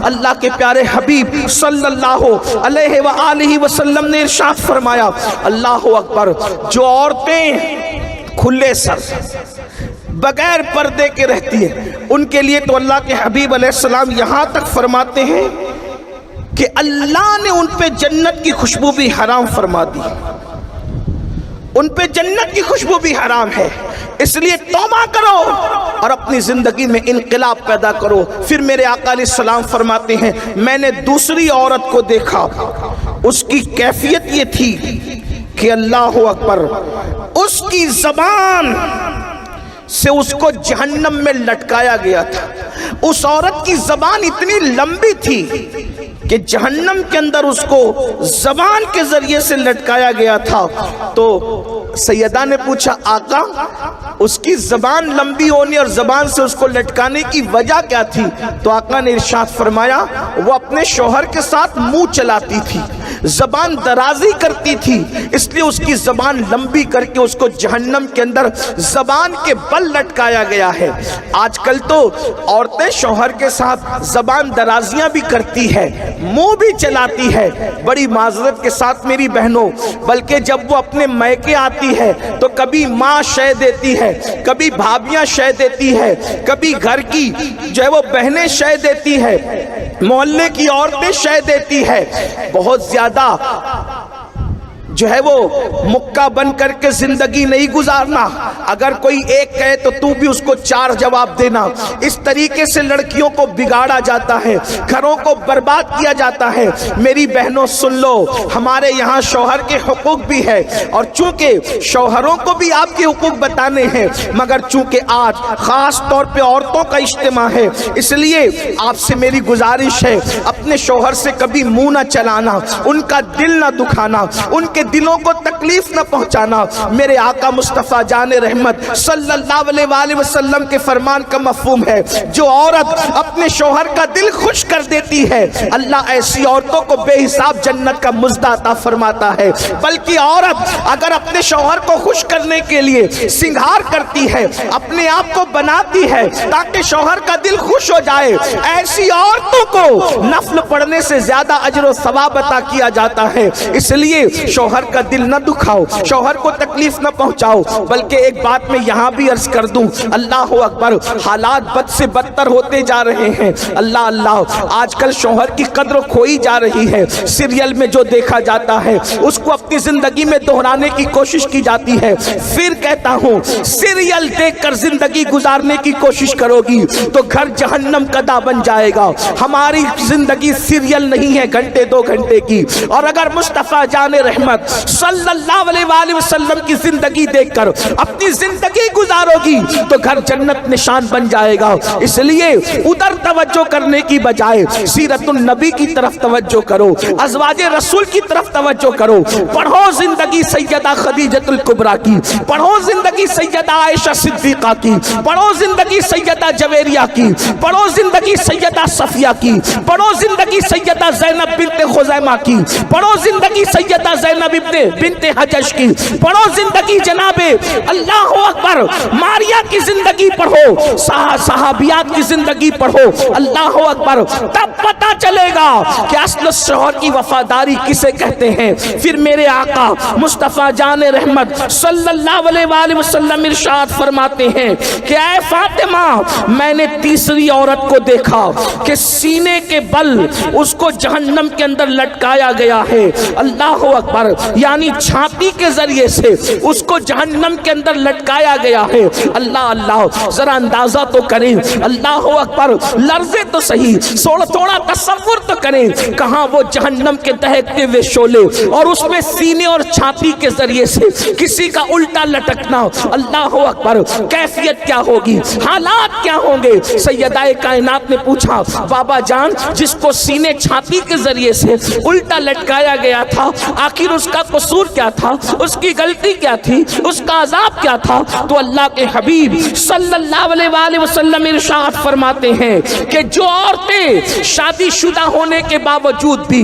اللہ کے پیارے حبیب صلی اللہ علیہ وآلہ وسلم نے ارشاد فرمایا، اللہ اکبر، جو عورتیں کھلے سر بغیر پردے کے رہتی ہیں ان کے لیے تو اللہ کے حبیب علیہ السلام یہاں تک فرماتے ہیں کہ اللہ نے ان پہ جنت کی خوشبو بھی حرام فرما دی، ان پہ جنت کی خوشبو بھی حرام ہے۔ اس لیے توبہ کرو اور اپنی زندگی میں انقلاب پیدا کرو۔ پھر میرے آقا علیہ السلام فرماتے ہیں، میں نے دوسری عورت کو دیکھا، اس کی کیفیت یہ تھی کہ اللہ اکبر، اس کی زبان سے اس کو جہنم میں لٹکایا گیا تھا۔ اس عورت کی زبان اتنی لمبی تھی کہ جہنم کے اندر اس کو زبان کے ذریعے سے لٹکایا گیا تھا۔ تو سیدہ نے پوچھا، آقا اس کی زبان لمبی ہونے اور زبان سے اس کو لٹکانے کی وجہ کیا تھی؟ تو آقا نے ارشاد فرمایا، وہ اپنے شوہر کے ساتھ منہ چلاتی تھی، زبان درازی کرتی تھی، اس لیے اس کی زبان لمبی کر کے اس کو جہنم کے اندر زبان کے بل لٹکایا گیا ہے۔ آج کل تو عورتیں شوہر کے ساتھ زبان درازیاں بھی کرتی ہے، منہ بھی چلاتی ہے۔ بڑی معذرت کے ساتھ میری بہنوں، بلکہ جب وہ اپنے میکے آتی ہے تو کبھی ماں شے دیتی ہے، کبھی بھابیاں شے دیتی ہے، کبھی گھر کی جو ہے وہ بہنیں شے دیتی ہے، محلے کی عورتیں شے دیتی ہے۔ بہت زیادہ جو ہے وہ مکہ بن کر کے زندگی نہیں گزارنا، اگر کوئی ایک کہے تو تو بھی اس کو چار جواب دینا۔ اس طریقے سے لڑکیوں کو بگاڑا جاتا ہے، گھروں کو برباد کیا جاتا ہے۔ میری بہنوں سن لو، ہمارے یہاں شوہر کے حقوق بھی ہے، اور چونکہ شوہروں کو بھی آپ کے حقوق بتانے ہیں، مگر چونکہ آج خاص طور پہ عورتوں کا اجتماع ہے، اس لیے آپ سے میری گزارش ہے، اپنے شوہر سے کبھی منہ نہ چلانا، ان کا دل نہ دکھانا، ان کے دلوں کو تکلیف نہ پہنچانا۔ میرے آقا مصطفیٰ جان رحمت صلی اللہ علیہ وآلہ وسلم کے فرمان کا مفہوم ہے، جو عورت اپنے شوہر کا دل خوش کر دیتی ہے، اللہ ایسی عورتوں کو بے حساب جنت کا مزدہ عطا فرماتا ہے۔ بلکہ عورت اگر اپنے شوہر کو خوش کرنے کے لیے سنگھار کرتی ہے، اپنے آپ کو بناتی ہے تاکہ شوہر کا دل خوش ہو جائے، ایسی عورتوں کو نفل پڑھنے سے زیادہ اجر و ثواب عطا کیا جاتا ہے۔ اس لیے شوہر کا دل نہ دکھاؤ، شوہر کو تکلیف نہ پہنچاؤ۔ بلکہ ایک بات میں یہاں بھی عرض کر دوں، اللہ اکبر، حالات بد سے بدتر ہوتے جا رہے ہیں۔ اللہ اللہ، آج کل شوہر کی قدر کھوئی جا رہی ہے۔ سیریل میں جو دیکھا جاتا ہے اس کو اپنی زندگی میں دہرانے کی کوشش کی جاتی ہے۔ پھر کہتا ہوں، سیریل دیکھ کر زندگی گزارنے کی کوشش کرو گی تو گھر جہنم کا دا بن جائے گا۔ ہماری زندگی سیریل نہیں ہے گھنٹے دو گھنٹے کی، اور اگر مصطفیٰ جان رحمت صلی اللہ علیہ وآلہ وسلم کی زندگی دیکھ کر اپنی زندگی گزارو گی تو گھر جنت نشان بن جائے گا۔ اس لیے ادھر توجہ کرنے کی بجائے سیرت النبی کی طرف توجہ کرو، ازواج رسول کی طرف توجہ کرو۔ پڑھو زندگی سیدہ خدیجہ الکبریٰ کی، پڑھو زندگی سیدہ عائشہ صدیقہ کی، پڑھو زندگی سیدہ جویریہ کی، پڑھو زندگی سیدہ صفیہ کی، پڑھو زندگی سیدہ زینب بنت خزیمہ کی، پڑھو زندگی سیدہ زینب بنت حجش کی، پڑھو زندگی جناب اللہ اکبر ماریہ کی زندگی پڑھو، صحابیات کی زندگی پڑھو، اللہ اکبر، تب پتہ چلے گا کہ اصل شوہر کی وفاداری کسے کہتے ہیں۔ پھر میرے آقا مصطفیٰ جان رحمت صلی اللہ علیہ وآلہ وسلم ارشاد فرماتے ہیں کہ اے فاطمہ، میں نے تیسری عورت کو دیکھا کہ سینے کے بل اس کو جہنم کے اندر لٹکایا گیا ہے، اللہ اکبر، یعنی چھاتی کے ذریعے سے اس کو جہنم کے اندر لٹکایا گیا ہے۔ اللہ اللہ، ذرا اندازہ تو کریں، اللہ اکبر، لرزے تو صحیح، تھوڑا تصور تو کریں، کہاں وہ جہنم کے دہکتے ہوئے شعلے اور اس میں سینے اور چھاتی کے ذریعے سے کسی کا الٹا لٹکنا، اللہ اکبر، کیفیت کیا ہوگی، حالات کیا ہوں گے۔ سیدہ کائنات نے پوچھا، بابا جان، جس کو سینے چھاتی کے ذریعے سے الٹا لٹکایا گیا تھا، آخر اس کا قصور کیا تھا، اس کی غلطی کیا تھی، اس کا عذاب کیا تھا؟ تو اللہ کے حبیب صلی اللہ علیہ وآلہ وسلم ارشاد فرماتے ہیں کہ جو عورتیں شادی شدہ ہونے کے باوجود بھی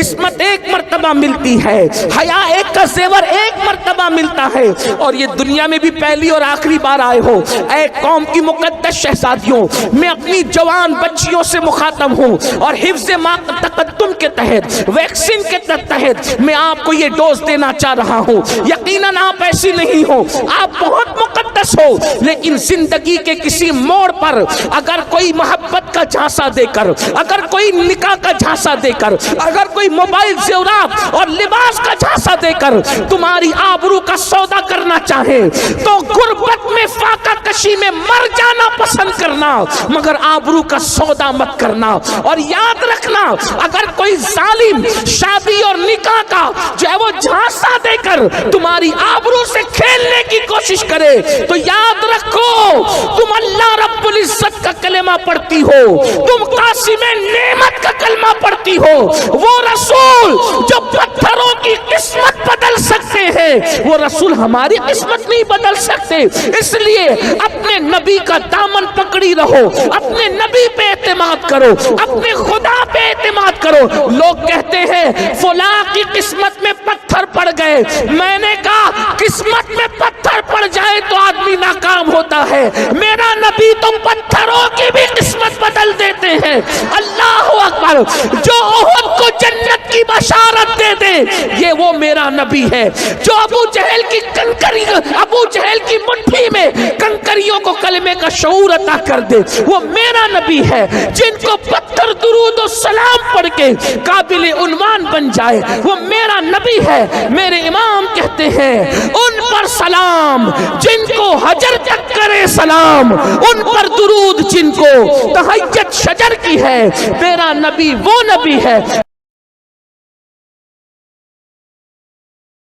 عصمت ایک مرتبہ ملتی ہے, حیا ایک کا زیور ایک مرتبہ ملتا ہے, اور یہ دنیا میں بھی پہلی اور آخری بار آئے ہو. اے قوم کی مقدس شہزادیوں, میں اپنی جوان بچیوں سے مخاطب ہوں, اور حفظ تقدم کے تحت, ویکسین کے تحت میں آپ کو یہ ڈوز دینا چاہ رہا ہوں. یقیناً آپ ایسی نہیں ہو, آپ بہت مقدس ہو, لیکن زندگی کے کسی موڑ پر اگر کوئی محبت کا جھانسا دے کر, اگر کوئی نکاح کا جھانسا دے کر, اگر کوئی موبائل زیورات اور لباس کا جھانسا دے کر تمہاری آبرو کا سودا کرنا چاہے تو غربت میں فاقہ کشی میں مر جانا پسند کرنا, مگر آبرو کا سودا مت کرنا. اور یاد رکھنا, اگر کوئی ظالم شادی اور نکاح کا جو ہے وہ جھانسا دے کر تمہاری آبرو سے کھیلنے کی کوشش کرے تو یاد رکھو, تم اللہ رب العزت کا کلمہ پڑھتی ہو, تم قاسم نعمت کا کلمہ پڑھتی ہو. وہ رسول جو پتھروں کی قسمت بدل سکتے ہیں, وہ رسول ہماری قسمت نہیں بدل سکتے. اس لیے اپنے نبی کا دامن پکڑی رہو, اپنے نبی پہ اعتماد کرو, اپنے خدا پہ اعتماد کرو. لوگ کہتے ہیں فلاں کی قسمت میں پتھر پڑ گئے, میں نے کہا قسمت میں پتھر پڑ جائے تو آدمی ناکام ہوتا ہے, میرا نبی تو پتھروں کی بھی قسمت بدل دیتے ہیں. اللہ اکبر. جو احد کو جنت کی بشارت دے دے یہ وہ میرا نبی ہے. جو ابو جہل کی کنکری, ابو جہل کی مٹھی میں کنکریوں کو کلمے کا شعور عطا کر دے وہ میرا نبی ہے. جن کو پتھر درود و سلام پڑھ کے قابل عنوان بن جائے وہ میرا نبی ہے. میرے امام کہتے ہیں ان پر سلام جن کو حجر تک کرے سلام, ان پر درود جن کو تہجد شجر کی ہے. میرا نبی وہ نبی ہے